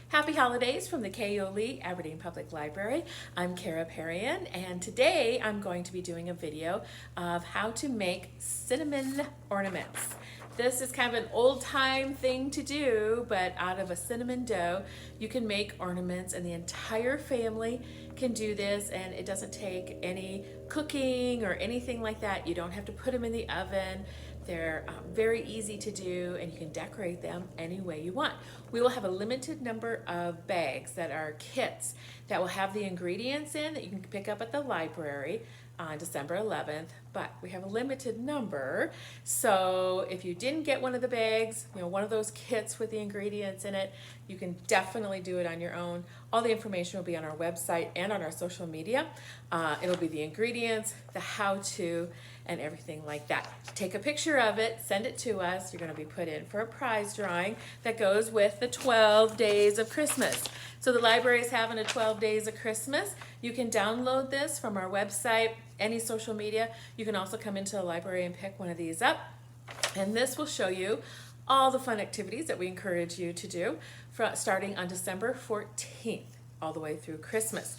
Happy holidays from the KOLE Aberdeen Public Library. I'm Kara Perrian, and today I'm going to be doing a video of how to make cinnamon ornaments. This is kind of an old-time thing to do, but out of a cinnamon dough, you can make ornaments, and the entire family can do this, and it doesn't take any cooking or anything like that. You don't have to put them in the oven. They're very easy to do, and you can decorate them any way you want. We will have a limited number of bags that are kits that will have the ingredients in that you can pick up at the library on December 11th, but we have a limited number. So if you didn't get one of the bags, one of those kits with the ingredients in it, you can definitely do it on your own. All the information will be on our website and on our social media. It'll be the ingredients, the how-to, and everything like that. Take a picture of it, send it to us. You're going to be put in for a prize drawing that goes with the 12 days of Christmas. So the library is having a 12 days of Christmas. You can download this from our website, any social media. You can also come into the library and pick one of these up. And this will show you all the fun activities that we encourage you to do starting on December 14th all the way through Christmas.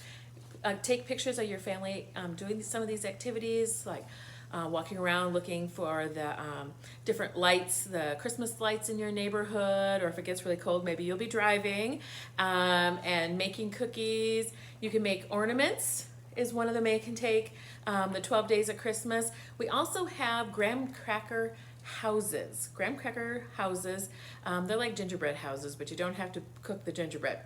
Take pictures of your family doing some of these activities, like walking around looking for the different lights, the Christmas lights in your neighborhood, or if it gets really cold, maybe you'll be driving, and making cookies. You can make ornaments is one of them you can take, the 12 days of Christmas. We also have graham cracker houses. Graham cracker houses, they're like gingerbread houses, but you don't have to cook the gingerbread.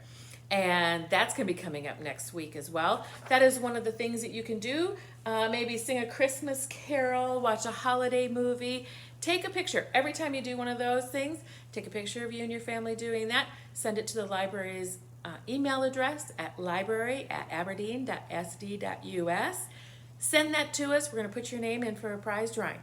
And that's going to be coming up next week as well. That is one of the things that you can do. Maybe sing a Christmas carol, watch a holiday movie. Take a picture. Every time you do one of those things, take a picture of you and your family doing that. Send it to the library's email address at library@aberdeen.sd.us. Send that to us. We're going to put your name in for a prize drawing.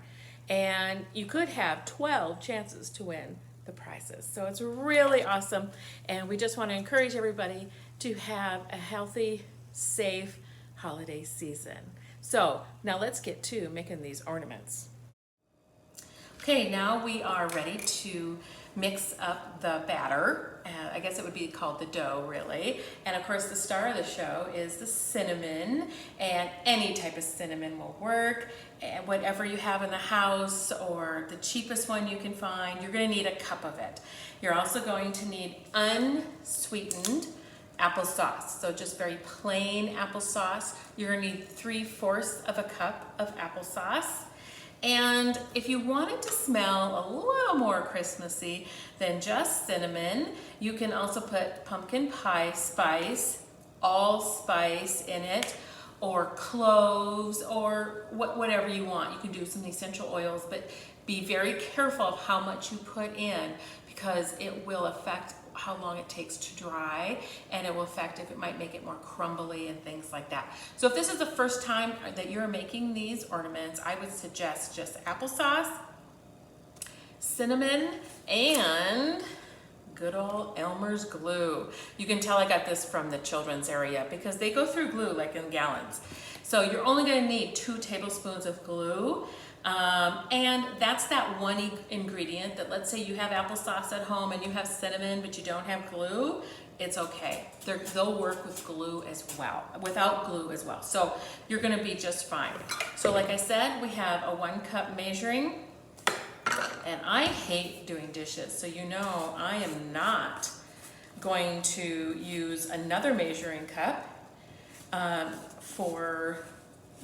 And you could have 12 chances to win the prizes. So it's really awesome, and we just want to encourage everybody to have a healthy, safe holiday season. So now let's get to making these ornaments. Okay, now we are ready to mix up the batter. I guess it would be called the dough, really. And of course, the star of the show is the cinnamon, and any type of cinnamon will work. And whatever you have in the house, or the cheapest one you can find, you're going to need a cup of it. You're also going to need unsweetened applesauce. So just very plain applesauce. You're going to need 3/4 of a cup of applesauce. And if you want it to smell a little more Christmassy than just cinnamon, you can also put pumpkin pie spice, allspice in it, or cloves, or whatever you want. You can do some essential oils, but be very careful of how much you put in, because it will affect how long it takes to dry, and it will affect if it might make it more crumbly and things like that. So if this is the first time that you're making these ornaments, I would suggest just applesauce, cinnamon, and good old Elmer's glue. You can tell I got this from the children's area because they go through glue like in gallons. So you're only going to need 2 tablespoons of glue. And that's that one ingredient that, let's say you have applesauce at home and you have cinnamon, but you don't have glue, it's okay. They'll work with glue as well, without glue as well. So you're going to be just fine. So like I said, we have a 1 cup measuring, and I hate doing dishes. So I am not going to use another measuring cup for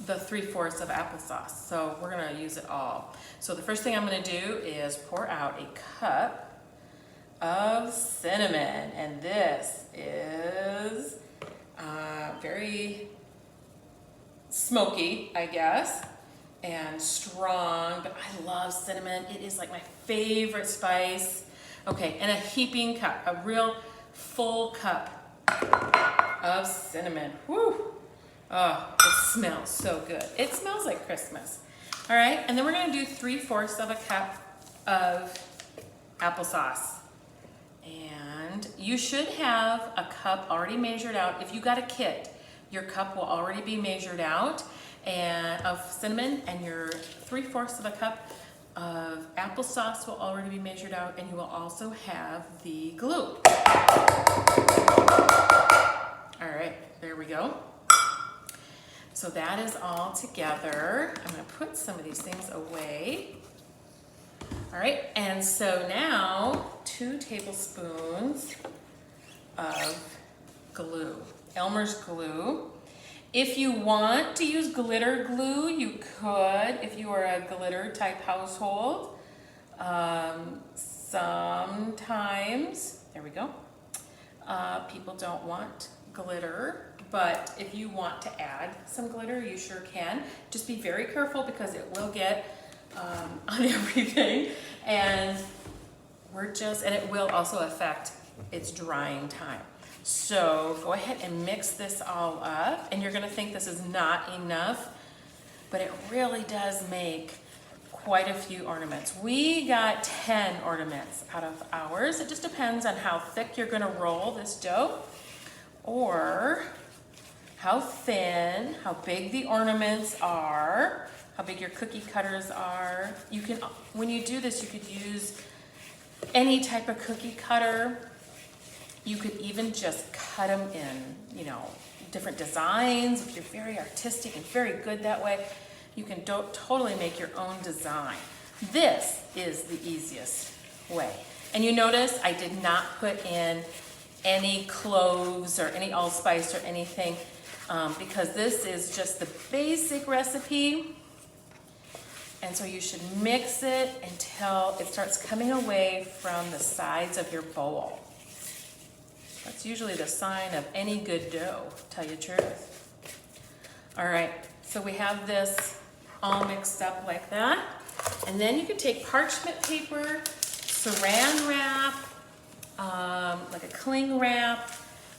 the 3/4 of applesauce. So we're going to use it all. So the first thing I'm going to do is pour out a cup of cinnamon, and this is very smoky, I guess, and strong, but I love cinnamon. It is like my favorite spice. Okay, and a heaping cup, a real full cup of cinnamon. Whew. Oh, it smells so good. It smells like Christmas. All right, and then we're going to do 3/4 of a cup of applesauce. And you should have a cup already measured out. If you got a kit, your cup will already be measured out and of cinnamon, and your 3/4 of a cup of applesauce will already be measured out, and you will also have the glue. So that is all together. I'm going to put some of these things away. All right, and so now 2 tablespoons of glue, Elmer's glue. If you want to use glitter glue, you could, if you are a glitter type household. Sometimes, there we go, people don't want glitter, but if you want to add some glitter, you sure can. Just be very careful because it will get on everything, and it will also affect its drying time. So go ahead and mix this all up, and you're gonna think this is not enough, but it really does make quite a few ornaments. We got 10 ornaments out of ours. It just depends on how thick you're gonna roll this dough, or how thin, how big the ornaments are, how big your cookie cutters are. You can, when you do this, you could use any type of cookie cutter. You could even just cut them in, different designs. If you're very artistic and very good that way, you can totally make your own design. This is the easiest way. And you notice I did not put in any cloves or any allspice or anything because this is just the basic recipe. And so you should mix it until it starts coming away from the sides of your bowl. That's usually the sign of any good dough, to tell you the truth. All right, so we have this all mixed up like that. And then you can take parchment paper, saran wrap, like a cling wrap.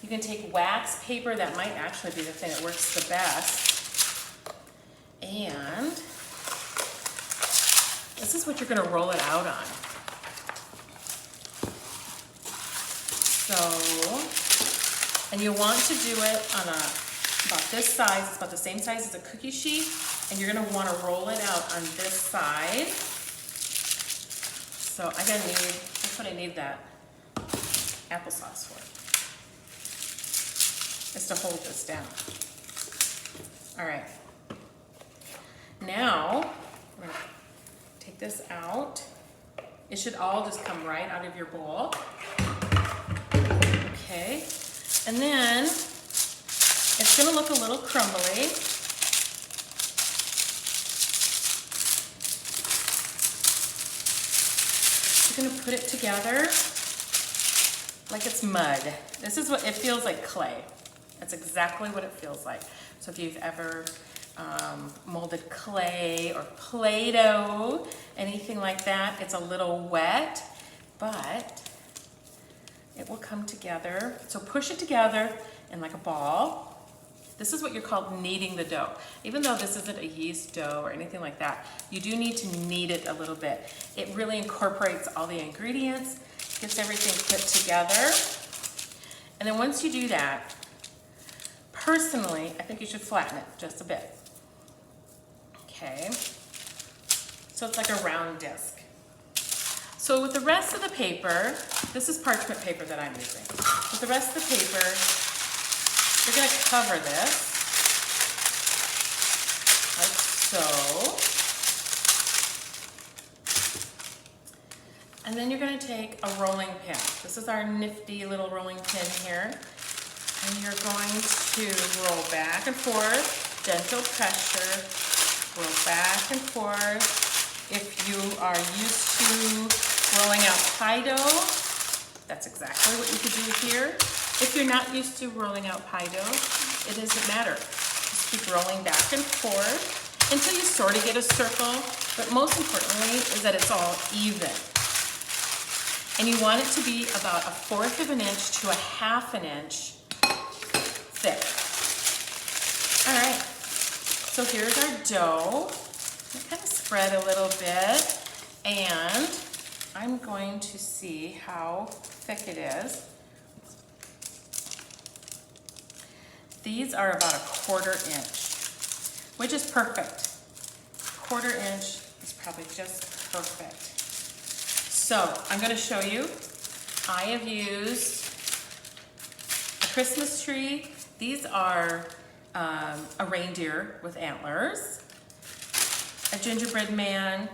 You can take wax paper. That might actually be the thing that works the best. And this is what you're gonna roll it out on. So, and you want to do it on about this size. It's about the same size as a cookie sheet. And you're gonna wanna roll it out on this side. So that's what I need that applesauce for. Is to hold this down. All right. Now, we're gonna take this out. It should all just come right out of your bowl. Okay, and then it's gonna look a little crumbly. You're gonna put it together like it's mud. This is what it feels like, clay. That's exactly what it feels like. So if you've ever molded clay or Play-Doh, anything like that, it's a little wet, but it will come together. So push it together in like a ball. This is what you're called kneading the dough. Even though this isn't a yeast dough or anything like that, you do need to knead it a little bit. It really incorporates all the ingredients, gets everything put together. And then once you do that, personally, I think you should flatten it just a bit. Okay, so it's like a round disc. So with the rest of the paper, this is parchment paper that I'm using. With the rest of the paper, you're gonna cover this, like so. And then you're gonna take a rolling pin. This is our nifty little rolling pin here. And you're going to roll back and forth, gentle pressure, roll back and forth. If you are used to rolling out pie dough, that's exactly what you could do here. If you're not used to rolling out pie dough, it doesn't matter. Just keep rolling back and forth until you sort of get a circle, but most importantly is that it's all even. And you want it to be about 1/4 of an inch to 1/2 an inch thick. All right, so here's our dough. It kind of spread a little bit, and I'm going to see how thick it is. These are about 1/4 inch, which is perfect. 1/4 inch is probably just perfect. So I'm going to show you. I have used a Christmas tree. These are a reindeer with antlers, a gingerbread man,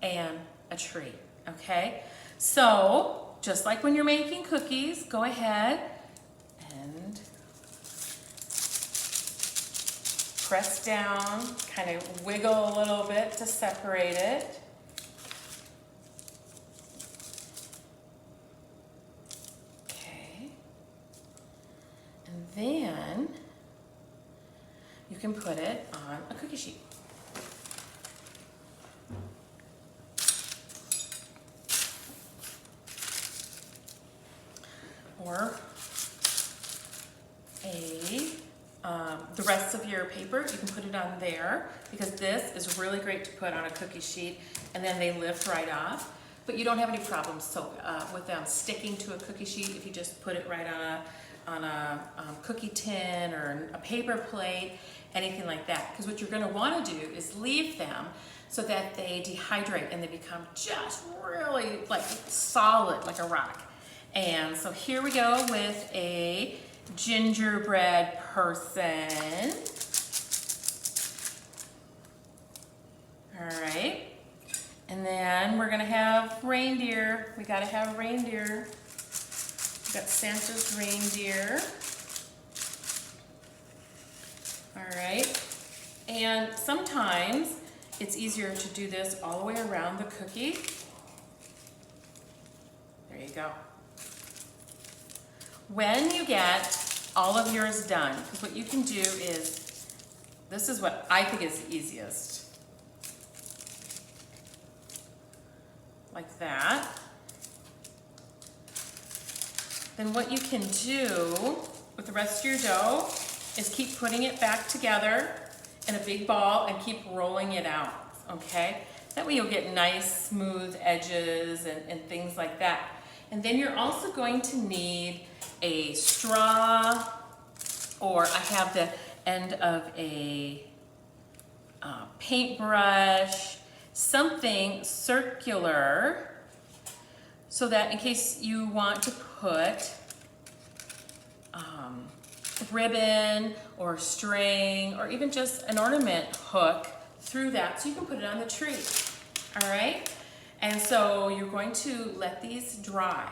and a tree, okay? So, just like when you're making cookies, go ahead and press down, kind of wiggle a little bit to separate it. Okay. And then you can put it on a cookie sheet. Or the rest of your paper, you can put it on there, because this is really great to put on a cookie sheet, and then they lift right off. But you don't have any problems with them sticking to a cookie sheet if you just put it right on a cookie tin or a paper plate, anything like that. Because what you're going to want to do is leave them so that they dehydrate and they become just really like solid, like a rock. And so here we go with a gingerbread person. All right. And then we're gonna have reindeer. We gotta have reindeer. We got Santa's reindeer. All right. And sometimes it's easier to do this all the way around the cookie. There you go. When you get all of yours done, because what you can do is, this is what I think is the easiest. Like that. Then what you can do with the rest of your dough is keep putting it back together in a big ball and keep rolling it out, okay? That way you'll get nice smooth edges and things like that. And then you're also going to need a straw, or I have the end of a paintbrush, something circular, so that in case you want to put ribbon or string or even just an ornament hook through that, so you can put it on the tree. All right? And so you're going to let these dry.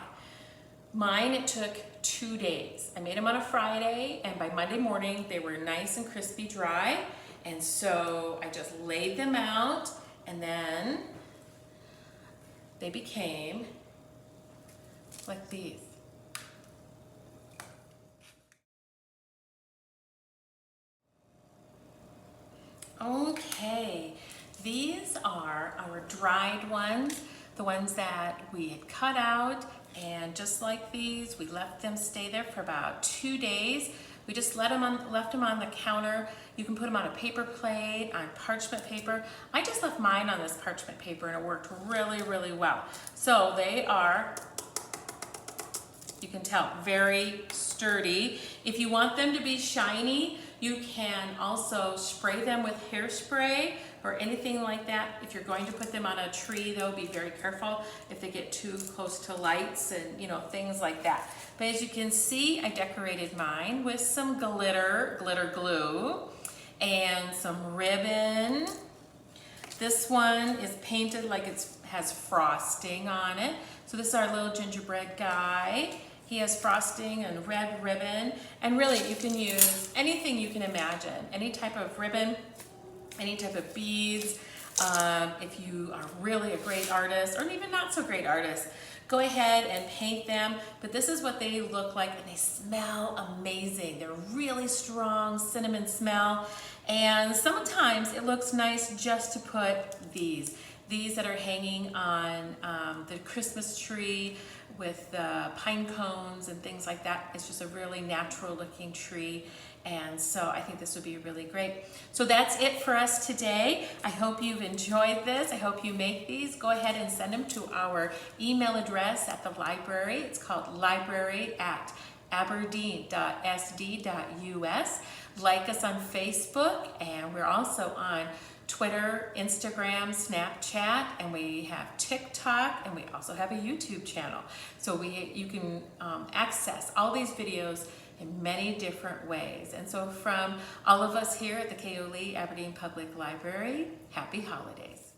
Mine, it took 2 days. I made them on a Friday, and by Monday morning, they were nice and crispy dry. And so I just laid them out, and then they became like these. Okay, these are our dried ones, the ones that we had cut out. And just like these, we left them stay there for about 2 days. We just left them on the counter. You can put them on a paper plate, on parchment paper. I just left mine on this parchment paper, and it worked really, really well. So they are, you can tell, very sturdy. If you want them to be shiny, you can also spray them with hairspray or anything like that. If you're going to put them on a tree, though, be very careful if they get too close to lights and, you know, things like that. But as you can see, I decorated mine with some glitter glue, and some ribbon. This one is painted like it has frosting on it. So this is our little gingerbread guy. He has frosting and red ribbon. And really, you can use anything you can imagine, any type of ribbon, any type of beads. If you are really a great artist, or even not so great artist, go ahead and paint them. But this is what they look like, and they smell amazing. They're really strong cinnamon smell. And sometimes it looks nice just to put these that are hanging on the Christmas tree with the pine cones and things like that. It's just a really natural looking tree. And so I think this would be really great. So that's it for us today. I hope you've enjoyed this. I hope you make these. Go ahead and send them to our email address at the library. It's called library@aberdeen.sd.us. Like us on Facebook, and we're also on Twitter, Instagram, Snapchat, and we have TikTok, and we also have a YouTube channel. So you can access all these videos in many different ways. And so from all of us here at the Aberdeen Public Library, happy holidays.